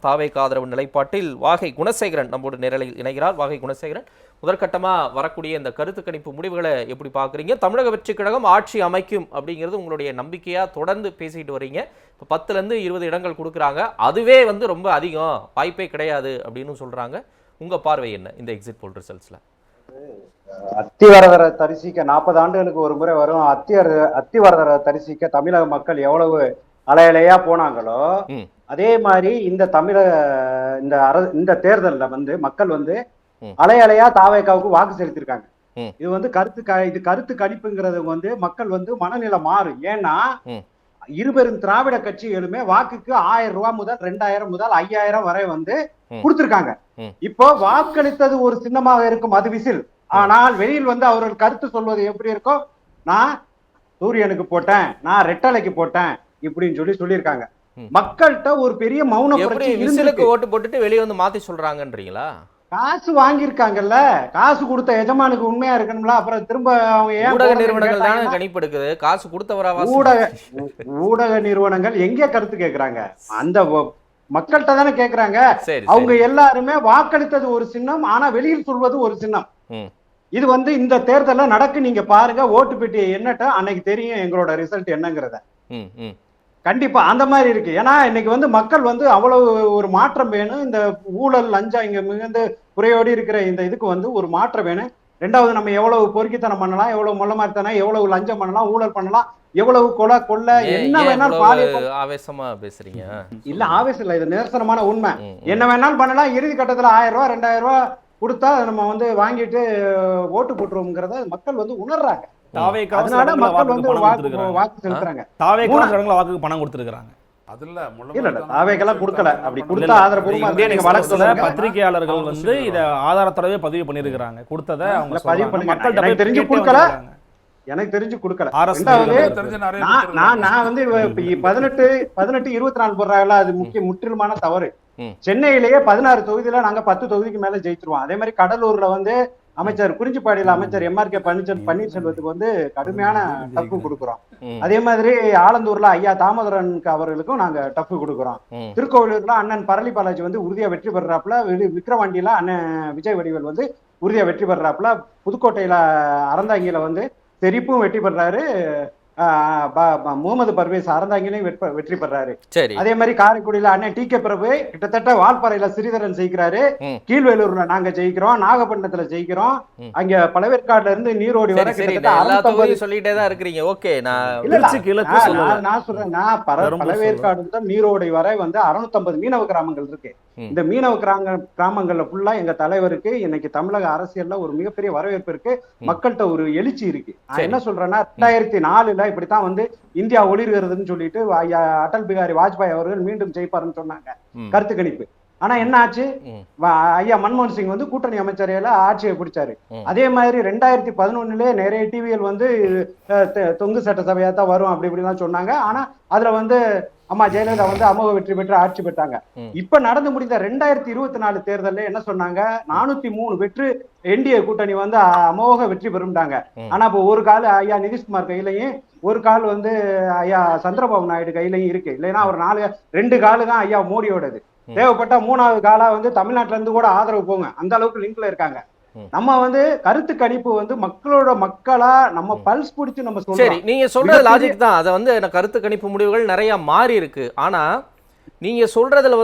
தாவேக ஆதரவு நிலைப்பாட்டில் வாகை குணசேகரன் நம்மோடு நேரலையில் இணைகிறார். வாகை குணசேகரன், முதற்கட்டமாக வரக்கூடிய இந்த கருத்து கணிப்பு முடிவுகளை எப்படி பார்க்குறீங்க? தமிழக வெற்றிக் கழகம் ஆட்சி அமைக்கும் அப்படிங்கிறது உங்களுடைய நம்பிக்கையாக தொடர்ந்து பேசிக்கிட்டு வரீங்க. இப்போ 10லேருந்து 20 இடங்கள் கொடுக்குறாங்க, அதுவே ரொம்ப அதிகம், வாய்ப்பே கிடையாது அப்படின்னு சொல்கிறாங்க. உங்கள் பார்வை என்ன இந்த எக்ஸிட் போல் ரிசல்ட்ஸில்? அத்திவரதர தரிசிக்க 40 ஆண்டுகளுக்கு ஒரு முறை வரும். அத்திவரதர தரிசிக்க தமிழக மக்கள் எவ்வளவு அலையலையா போனாங்களோ அதே மாதிரி இந்த தேர்தலில் மக்கள் அலையலையா தாவேகாவுக்கு வாக்கு செலுத்திருக்காங்க. இது கருத்து கணிப்புங்கிறது மக்கள் மனநிலை மாறும். ஏன்னா இருபெரும் திராவிட கட்சிகளுமே வாக்குக்கு 1000 ரூபாய் முதல் 2000 முதல் 5000 வரை கொடுத்திருக்காங்க. இப்போ வாக்களித்தது ஒரு சின்னமாக இருக்கும் அது விசில். ஆனால் வெளியில் அவர்கள் கருத்து சொல்வது எப்படி இருக்கும்? நான் சூரியனுக்கு போட்டேன், நான் ரெட்டலைக்கு போட்டேன் இப்படின்னு சொல்லியிருக்காங்க. மக்கள்கிட்ட ஒரு பெரிய மௌன விசிலுக்கு ஓட்டு போட்டுட்டு வெளியே மாத்தி சொல்றாங்கன்றீங்களா? காசு வாங்கியிருக்காங்கல்ல, காசு கொடுத்த எஜமானுக்கு உண்மையா இருக்கணும்ல. அப்புறம் திரும்ப அவங்க ஊடக நிறுவனங்கள் தானே கணிப்பு எடுக்குது, காசு கொடுத்தவரா? ஊடக நிறுவனங்கள் எங்கே கருத்து கேட்கறாங்க? அந்த மக்கள்கிட்ட தானே கேட்கறாங்க. அவங்க எல்லாருமே வாக்களித்தது ஒரு சின்னம், ஆனா வெளியில் சொல்வது ஒரு சின்னம். இது இந்த தேர்தலில் நடக்கு. நீங்க பாருங்க, ஓட்டு பெட்டி என்னட்ட அன்னைக்கு தெரியும் எங்களோட ரிசல்ட் என்னங்கிறத. கண்டிப்பா அந்த மாதிரி இருக்கு. ஏன்னா இன்னைக்கு மக்கள் அவ்வளவு ஒரு மாற்றம் வேணும். இந்த ஊழல் லஞ்சம் இங்க மிகுந்து குறையோடி இருக்கிற இந்த இதுக்கு ஒரு மாற்றம் வேணும். ரெண்டாவது, நம்ம எவ்வளவு பொறுக்கித்தனம் பண்ணலாம், எவ்வளவு மொல்லமாரித்தனம், எவ்வளவு லஞ்சம் பண்ணலாம், ஊழல் பண்ணலாம், எவ்வளவு கொள்ள என்ன வேணாலும் ஆவேசமா பேசுறீங்க. இல்ல ஆவேசம் இல்ல, இது நிதர்சனமான உண்மை. என்ன வேணாலும் பண்ணலாம். இறுதி கட்டத்துல 1000 ரூபாய் 2000 ரூபாய் கொடுத்தா நம்ம வாங்கிட்டு ஓட்டு போட்டுருவோம்ங்கிறத மக்கள் உணர்றாங்க. வாக்கு செலுத்துறாங்க. வாக்குக்கு பணம் கொடுத்திருக்காங்க. பத்திரிகையாளர்கள் இத ஆதாரத்தோடவே பதிவு பண்ணிருக்காங்க. கொடுத்ததை அவங்க மக்கள் தெரிஞ்சு கொடுக்கல, எனக்கு தெரிஞ்சு கொடுக்கல. நான் 18 24 போடுறாங்கல்ல, அது முற்றிலுமான தவறு. சென்னையிலேயே 16 தொகுதியில நாங்க 10 தொகுதிக்கு மேல ஜெயிச்சிருவோம். அதே மாதிரி கடலூர்ல அமைச்சர் குறிஞ்சிப்பாடியில் அமைச்சர் MRK பன்னீர்செல்வத்துக்கு கடுமையான டஃப் கொடுக்குறோம். அதே மாதிரி ஆலந்தூர்ல ஐயா தாமோதரன் அவர்களுக்கும் நாங்க டஃப் கொடுக்குறோம். திருக்கோவிலூர்ல அண்ணன் பரளி பாலாஜி உறுதியா வெற்றி பெறாப்புல, விக்கிரவாண்டியில அண்ணன் விஜய் வடிவேல் உறுதியா வெற்றி பெறாப்புல, புதுக்கோட்டையில அறந்தாங்கியில தெரிப்பும் வெற்றி பெறாரு, முகமது பர்வேஸ் அறந்தாங்கிலையும் வெற்றி பெறாரு. அதே மாதிரி காரைக்குடியில அண்ணன் TK பிரபு கிட்டத்தட்ட வால்பாறையில சிறிதரன் ஜெயிக்கிறாரு, கீழ்வேலூர்ல நாங்க ஜெயிக்கிறோம், நாகப்பட்டினத்துல ஜெயிக்கிறோம், அங்க பழவேற்காடுல இருந்து நீரோடி வர சொல்லிட்டே தான் இருக்கிறீங்க. ஓகே, நான் சொல்றேன், பழவேற்காடு நீரோடி வரை 650 மீனவ கிராமங்கள் இருக்கு. இந்த மீனவ கிராமங்கள்ல ஃபுல்லா எங்க தலைவருக்கு இன்னைக்கு தமிழக அரசியல்ல ஒரு மிகப்பெரிய வரவேற்பு இருக்கு. மக்கள்கிட்ட ஒரு எழுச்சி இருக்கு. நான் என்ன சொல்றேன்னா, 2004 இப்படித்தான் இந்தியா ஒளிர்கிறதுன்னு சொல்லிட்டு அடல் பிகாரி வாஜ்பாய் அவர்கள் மீண்டும் ஜெயிப்பாருன்னு சொன்னாங்க கருத்து கணிப்பு. ஆனா என்ன ஆச்சு? ஐயா மன்மோகன் சிங் கூட்டணி அமைச்சரையில ஆட்சியை பிடிச்சாரு. அதே மாதிரி 2011 நிறைய டிவிகள் தொங்கு சட்டசபையா தான் வரும் அப்படி இப்படிலாம் சொன்னாங்க. ஆனா அதுல அம்மா ஜெயலலிதா அமோக வெற்றி பெற்று ஆட்சி பெற்றாங்க. இப்ப நடந்து முடிந்த 2024 தேர்தலில் என்ன சொன்னாங்க? 403 வெற்றி NDA கூட்டணி அமோக வெற்றி பெறும்ட்டாங்க. ஆனா இப்ப ஒரு கால் ஐயா நிதிஷ்குமார் கையிலையும் ஒரு கால் ஐயா சந்திரபாபு நாயுடு கையிலையும் இருக்கு. இல்லைன்னா ஒரு 2 காலு தான் ஐயா மோடியோடது. தேவைப்பட்ட 3வது காலா தமிழ்நாட்டுல இருந்து கூட ஆதரவு போங்க, அந்த அளவுக்கு லிங்க்ல இருக்காங்க. நம்ம கருத்து கணிப்பு மக்களோட மக்களா நம்ம பல்ஸ் பிடிச்சு நம்ம சரி, நீங்க சொல்றது லாஜிக் தான். அதை கருத்து கணிப்பு முடிவுகள் நிறைய மாறி இருக்கு. ஆனா நீங்க சொல்றதுல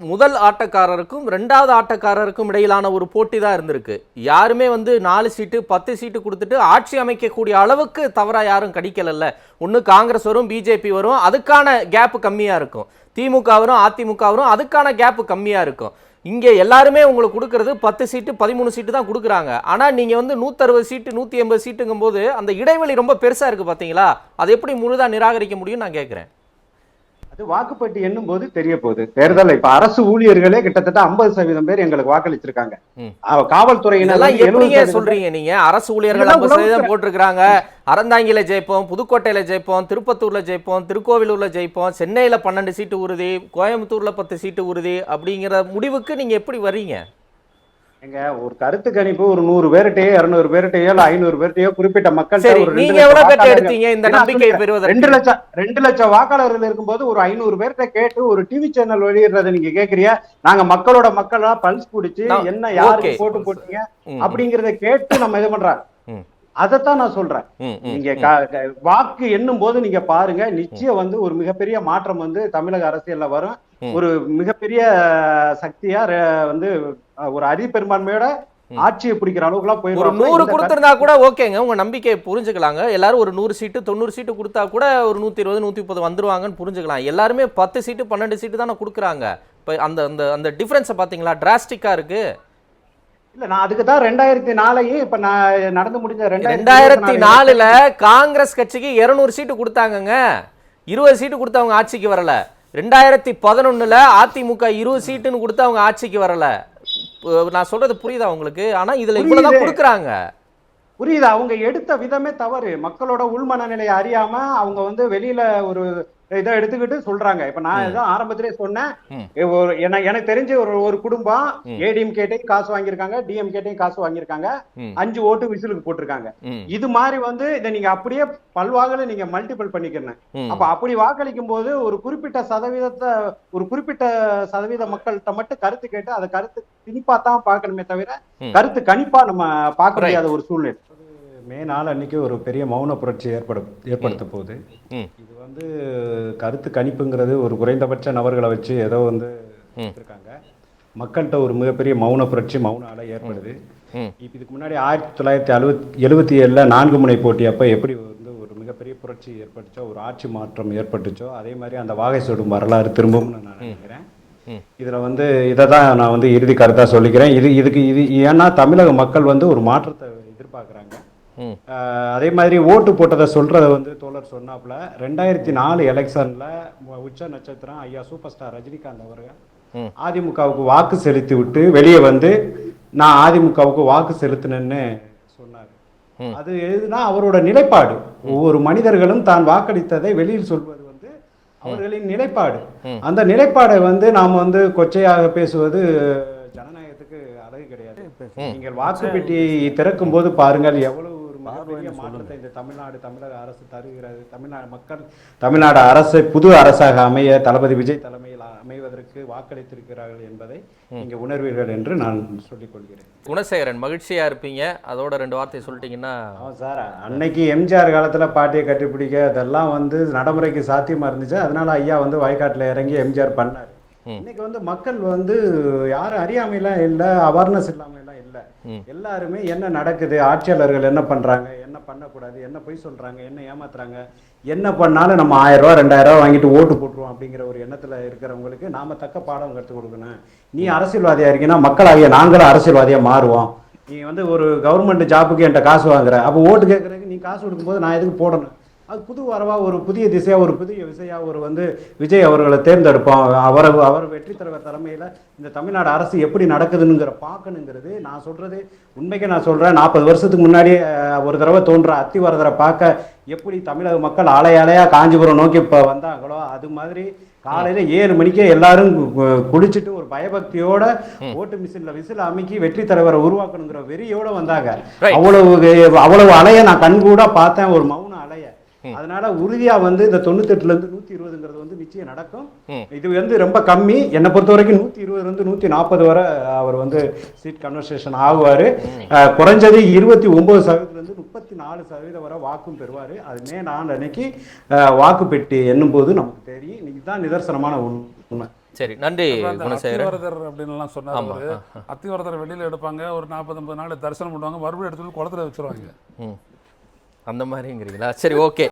முதல் ஆட்டக்காரருக்கும் 2வது ஆட்டக்காரருக்கும் இடையிலான ஒரு போட்டி தான் இருந்திருக்கு. யாருமே 4 சீட்டு 10 சீட்டு கொடுத்துட்டு ஆட்சி அமைக்கக்கூடிய அளவுக்கு தவறா யாரும் கணிக்கல. ஒண்ணு காங்கிரஸ் வரும், BJP வரும், அதுக்கான கேப் கம்மியா இருக்கும். திமுக வரும், அதிமுக வரும், அதுக்கான கேப் கம்மியா இருக்கும். இங்கே எல்லாருமே உங்களுக்கு கொடுக்கறது 10 சீட்டு 13 சீட்டு தான் கொடுக்குறாங்க. ஆனால் நீங்கள் 160 சீட்டு 180 சீட்டுங்கும் போது அந்த இடைவெளி ரொம்ப பெருசாக இருக்குது. பார்த்தீங்களா? அதை எப்படி முழுதாக நிராகரிக்க முடியும் நான் கேட்குறேன். அது வாக்குப்பட்டி எண்ணும் போது தெரிய போகுது. தேர்தல் இப்ப அரசு ஊழியர்களே கிட்டத்தட்ட 50% பேர் எங்களுக்கு வாக்களிச்சிருக்காங்க. காவல்துறையினர் சொல்றீங்க, நீங்க அரசு ஊழியர்கள் 50% போட்டிருக்காங்க. அறந்தாங்கில ஜெயிப்போம், புதுக்கோட்டையில ஜெயிப்போம், திருப்பத்தூர்ல ஜெயிப்போம், திருக்கோவிலூர்ல ஜெயிப்போம், சென்னையில 12 சீட்டு உறுதி, கோயம்புத்தூர்ல 10 சீட்டு உறுதி அப்படிங்கிற முடிவுக்கு நீங்க எப்படி வர்றீங்க? எங்க ஒரு கருத்து கணிப்பு ஒரு 100 பேர்கிட்டயோ 200 பேர்கிட்டயோ இல்ல 500 பேர்கிட்டயோ குறிப்பிட்ட மக்கள் சரி, நீங்க எவ்வளவு கட்டு எடுத்தீங்க இந்த நம்பிக்கை பெறுவதற்கு? 2 லட்சம் வாக்காளர்கள் இருக்கும்போது ஒரு 500 பேர்கிட்ட கேட்டு ஒரு டிவி சேனல் வெளியிடுறத நீங்க கேக்குறியா? நாங்க மக்களா பல்ஸ் குடிச்சு என்ன யாருக்கு போட்டு போட்டீங்க அப்படிங்கறத கேட்டு நம்ம இது பண்றோம். அதைத்தான் நான் சொல்றேன். நீங்க வாக்கு எண்ணும் போது நீங்க பாருங்க, நிச்சயம் வந்து ஒரு மிகப்பெரிய மாற்றம் வந்து தமிழக அரசியல்ல வரும். ஒரு மிகப்பெரிய சக்தியா வந்து ஒரு அதிபெரும்பான்மையோட ஆட்சியை பிடிக்கிற அளவுக்குலாம் போயிடும். ஒரு 100 கொடுத்திருந்தா கூட ஓகேங்க, உங்க நம்பிக்கையை புரிஞ்சுக்கலாங்க. எல்லாரும் ஒரு 100 சீட்டு 90 சீட்டு கொடுத்தா கூட ஒரு 120 130 வந்துருவாங்கன்னு புரிஞ்சுக்கலாம். எல்லாருமே 10 சீட்டு 12 சீட்டு தானே கொடுக்குறாங்க. இப்ப அந்த அந்த அந்த டிஃபரன்ஸை பாத்தீங்களா? டிராஸ்டிக்கா இருக்கு. இல்ல, நான் அதுக்கு தான் 2004 இப்ப நான் நடந்து முடிஞ்ச 2004ல காங்கிரஸ் கட்சிக்கு 200 சீட்டு கொடுத்தாங்கங்க. 20 சீட்டு கொடுத்து அவங்க ஆட்சிக்கு வரல. 2011ல அதிமுக 20 சீட்டுன்னு கொடுத்து அவங்க ஆட்சிக்கு வரல. நான் சொல்றது புரியுதா உங்களுக்கு? ஆனா இதுல இவ்வளவுதான் கொடுக்குறாங்க. புரியுது. அவங்க எடுத்த விதமே தவறு. மக்களோட உள்மனநிலையை அறியாம அவங்க வந்து வெளியில ஒரு இதை எடுத்துக்கிட்டு சொல்றாங்க. இப்ப நான் இதான் ஆரம்பத்திலே சொன்னேன். எனக்கு தெரிஞ்ச ஒரு குடும்பம் ஏடிஎம் கேட்டையும் காசு வாங்கியிருக்காங்க, டிஎம் கேட்டையும் காசு வாங்கியிருக்காங்க, 5 ஓட்டு விசிலுக்கு போட்டிருக்காங்க. இது மாதிரி வந்து இதை நீங்க அப்படியே பல்வாகல நீங்க மல்டிபிள் பண்ணிக்கிறேன். அப்ப அப்படி வாக்களிக்கும் போது ஒரு குறிப்பிட்ட சதவீத மக்கள்கிட்ட மட்டும் கருத்து கேட்டு அதை கருத்து திணிப்பா தான் பார்க்கணுமே தவிர கருத்து கணிப்பா நம்ம பார்க்க முடியாத ஒரு சூழ்நிலை. மே 4 அன்னைக்கு ஒரு பெரிய மௌன புரட்சி ஏற்படுத்த போகுது. இது வந்து கருத்து கணிப்புங்கிறது ஒரு குறைந்தபட்ச நபர்களை வச்சு ஏதோ வந்து இருக்காங்க. மக்கள்கிட்ட ஒரு மிகப்பெரிய மௌன புரட்சி, மௌன அலை ஏற்படுது. இப்போ இதுக்கு முன்னாடி 1977 4 முனை போட்டி அப்போ எப்படி வந்து ஒரு மிகப்பெரிய புரட்சி ஏற்பட்டுச்சோ, ஒரு ஆட்சி மாற்றம் ஏற்பட்டுச்சோ, அதே மாதிரி அந்த வாகை சூடும் வரலாறு திரும்பும்னு நான் நினைக்கிறேன். இதில் வந்து இதை தான் நான் வந்து இறுதி கருத்தாக சொல்லிக்கிறேன். இது ஏன்னா தமிழக மக்கள் வந்து ஒரு மாற்றத்தை எதிர்பார்க்குறாங்க. அதே மாதிரி ஓட்டு போட்டதை சொல்றதை வந்து தோழர் சொன்னாப்புல 2004 எலெக்ஷன்ல உச்ச நட்சத்திரம் ஐயா சூப்பர் ஸ்டார் ரஜினிகாந்த் அவர்கள் அதிமுகவுக்கு வாக்கு செலுத்தி விட்டு வெளியே வந்து நான் அதிமுகவுக்கு வாக்கு செலுத்தினேன்னு சொன்னார். அது எதுனா அவரோட நிலைப்பாடு. ஒவ்வொரு மனிதர்களும் தான் வாக்களித்ததை வெளியில் சொல்வது வந்து அவர்களின் நிலைப்பாடு. அந்த நிலைப்பாடை வந்து நாம் வந்து கொச்சையாக பேசுவது ஜனநாயகத்துக்கு அழகு கிடையாது. நீங்கள் வாக்கு பெட்டி திறக்கும் போது பாருங்கள் எவ்வளவு மாற்றத்தை இந்த தமிழக அரசு தருகிறது. தமிழ்நாடு அரசு புது அரசாக அமைய தளபதி விஜய் தலைமையில் அமைவதற்கு வாக்களித்திருக்கிறார்கள் என்பதை நீங்க உணர்வீர்கள் என்று நான் சொல்லிக் கொள்கிறேன். குணசேகரன், மகிழ்ச்சியா இருப்பீங்க. அதோட 2 வார்த்தை சொல்லிட்டீங்கன்னா. சார், அன்னைக்கு எம்ஜிஆர் காலத்துல பாட்டியை கட்டிப்பிடிக்க அதெல்லாம் வந்து நடைமுறைக்கு சாத்தியமா இருந்துச்சு. அதனால ஐயா வந்து வயக்காட்டுல இறங்கி எம்ஜிஆர் பண்ணார். இன்னைக்கு வந்து மக்கள் வந்து யாரும் அறியாமையெல்லாம் இல்லை, அவேர்னஸ் இல்லாம எல்லாம் இல்லை. எல்லாருமே என்ன நடக்குது, ஆட்சியாளர்கள் என்ன பண்றாங்க, என்ன பண்ணக்கூடாது, என்ன பொய் சொல்றாங்க, என்ன ஏமாத்துறாங்க, என்ன பண்ணாலும் நம்ம 1000 ரூபா 2000 ரூபா வாங்கிட்டு ஓட்டு போட்டுருவோம் அப்படிங்கிற ஒரு எண்ணத்துல இருக்கிறவங்களுக்கு நாம தக்க பாடம் கற்றுக் கொடுக்கணும். நீ அரசியல்வாதியா இருக்கீங்கன்னா மக்களாகிய நாங்களும் அரசியல்வாதியா மாறுவோம். நீ வந்து ஒரு கவர்மெண்ட் ஜாப்புக்கு என்கிட்ட காசு வாங்குற, அப்போ ஓட்டு கேட்கறதுக்கு நீ காசு கொடுக்கும்போது நான் எதுக்கு போடணும்? அது புது வரவா, ஒரு புதிய திசையா, ஒரு புதிய விசையா ஒரு வந்து விஜய் அவர்களை தேர்ந்தெடுப்போம். அவர் வெற்றி தலைவர் தலைமையில இந்த தமிழ்நாடு அரசு எப்படி நடக்குதுங்கிற பார்க்கணுங்கிறது நான் சொல்றது. உண்மைக்கு நான் சொல்றேன், 40 வருஷத்துக்கு முன்னாடி ஒரு தடவை தோன்ற அத்திவரதரை பார்க்க எப்படி தமிழக மக்கள் அலையா காஞ்சிபுரம் நோக்கி இப்போ வந்தாங்களோ, அது மாதிரி காலையில 7 மணிக்கே எல்லாரும் குளிச்சுட்டு ஒரு பயபக்தியோட ஓட்டு மிஷின்ல விசில் அமைக்கி வெற்றி தலைவரை உருவாக்கணுங்கிற வெறியோட வந்தாங்க. அவ்வளவு அலைய நான் கண்கூட பார்த்தேன், ஒரு மௌன அலைய. அதனால உறுதியா வந்து இந்த 98ல இருந்து 120ங்கிறது வந்து நிச்சயம் நடக்கும். இது வந்து ரொம்ப கம்மி. என்னை பொறுத்த வரைக்கும் 120 இருந்து 140 வரை அவர் வந்து சீட் கன்வர்சேஷன் ஆகுவாரு. குறைஞ்சது 29% இருந்து 34% வரை வாக்கும் பெறுவாரு. அது மே 4 அன்னைக்கு வாக்கு பெட்டி எண்ணும் போது நமக்கு தெரியும். இதுதான் நிதர்சனமான உண்மை. சரி, நன்றி குணசேகரன். அத்திவரதர் அப்படின்னு சொன்னாரு. அத்திவரதர் வெளியில எடுப்பாங்க, ஒரு 40-50 நாள் தரிசனம் பண்ணுவாங்க, மறுபடியும் எடுத்து குளத்துல வச்சிருவாங்க. அந்த மாதிரிங்கிறீங்களா? சரி, ஓகே.